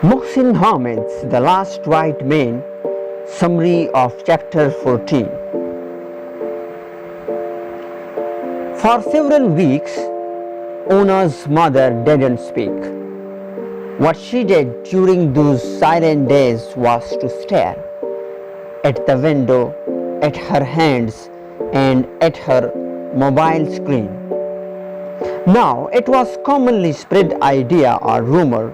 Mohsin Hamid's The Last White Man, summary of chapter 14. For several weeks, Una's mother didn't speak. What she did during those silent days was to stare at the window, at her hands, and at her mobile screen. Now, it was commonly spread idea or rumor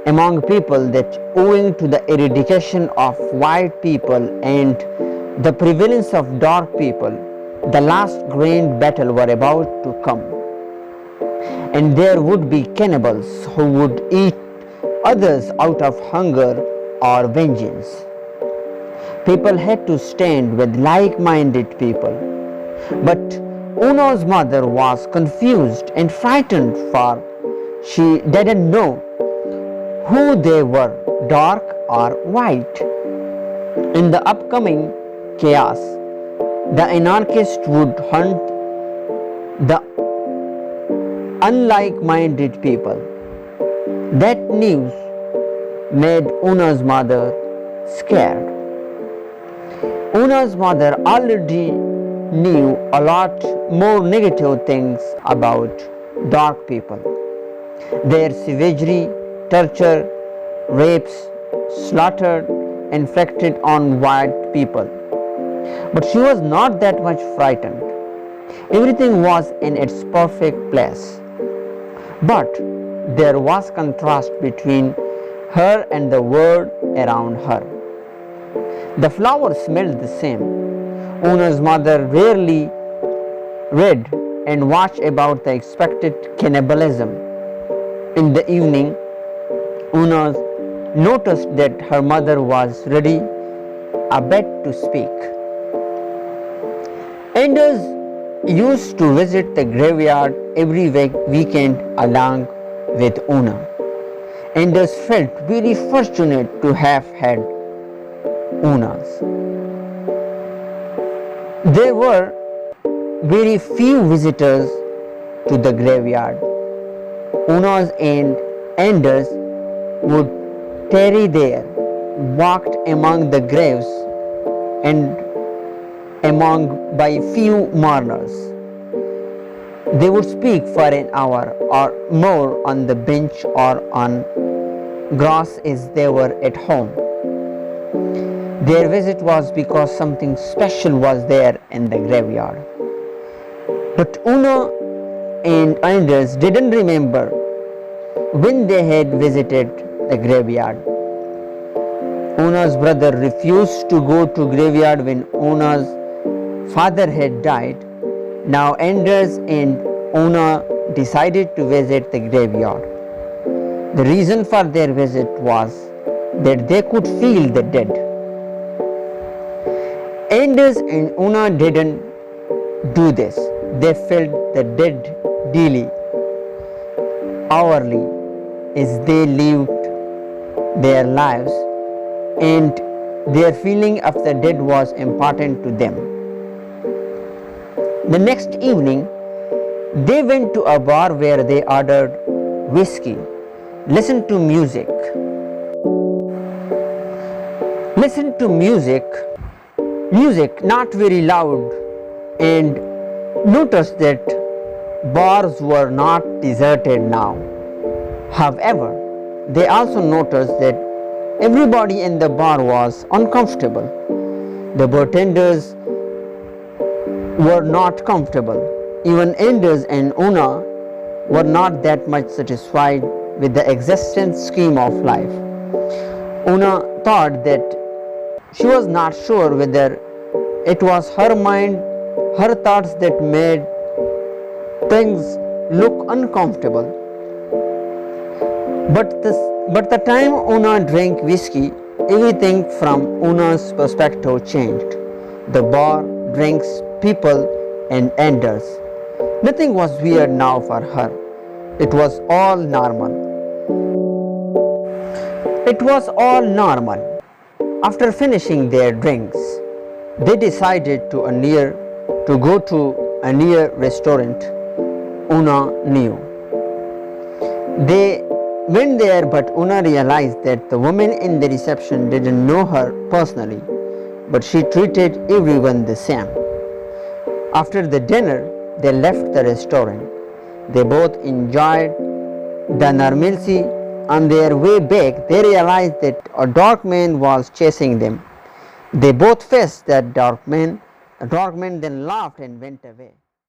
among people that owing to the eradication of white people and the prevalence of dark people, the last grand battle were about to come, and there would be cannibals who would eat others out of hunger or vengeance. People had to stand with like-minded people, but Una's mother was confused and frightened, for she didn't know who they were, dark or white. In the upcoming chaos, the anarchist would hunt the unlike-minded people. That news made Una's mother scared. Una's mother already knew a lot more negative things about dark people. Their savagery, torture, rapes, slaughter inflicted on white people. But she was not that much frightened. Everything was in its perfect place. But there was contrast between her and the world around her. The flowers smelled the same. Una's mother rarely read and watched about the expected cannibalism. In the evening, Una noticed that her mother was ready a bit to speak. Anders used to visit the graveyard every weekend along with Una. Anders felt very fortunate to have had Una's. There were very few visitors to the graveyard. Una's and Anders would tarry there, walked among the graves and among by few mourners. They would speak for an hour or more on the bench or on grass as they were at home. Their visit was because something special was there in the graveyard. But Una and Anders didn't remember when they had visited the graveyard. Una's brother refused to go to graveyard when Una's father had died. Now Anders and Una decided to visit the graveyard. The reason for their visit was that they could feel the dead. Anders and Una didn't do this. They felt the dead daily, hourly, as they lived their lives, and their feeling of the dead was important to them. The next evening, they went to a bar where they ordered whiskey, listened to music, not very loud, and noticed that bars were not deserted now. However, they also noticed that everybody in the bar was uncomfortable. The bartenders were not comfortable. Even Anders and Una were not that much satisfied with the existing scheme of life. Una thought that she was not sure whether it was her mind, her thoughts that made things look uncomfortable. But the time Una drank whiskey, everything from Una's perspective changed. The bar, drinks, people, and Anders. Nothing was weird now for her. It was all normal. After finishing their drinks, they decided to go to a near restaurant Una knew. They went there, but Una realized that the woman in the reception didn't know her personally, but she treated everyone the same. After the dinner, they left the restaurant. They both enjoyed the normalcy. On their way back, they realized that a dark man was chasing them. They both faced that dark man. The dark man then laughed and went away.